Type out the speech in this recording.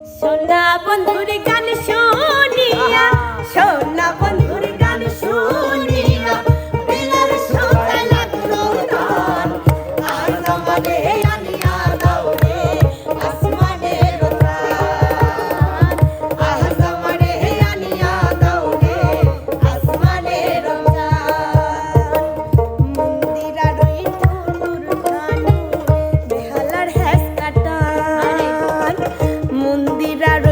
সোনা বন্ধুর গান শুনিয়া, সোনা বন্ধুর গান শুনিয়া দিলের সুতায় লাগলো টান। আজ আমারে আনিয়া দাও রে আসমানের প্রাণ, আজ আমারে আনিয়া দাও রে আসমানের প্রাণ। মন্দিরার ওই টুলুর গান বেহালার হ্যাস কাটান, মন্দিরার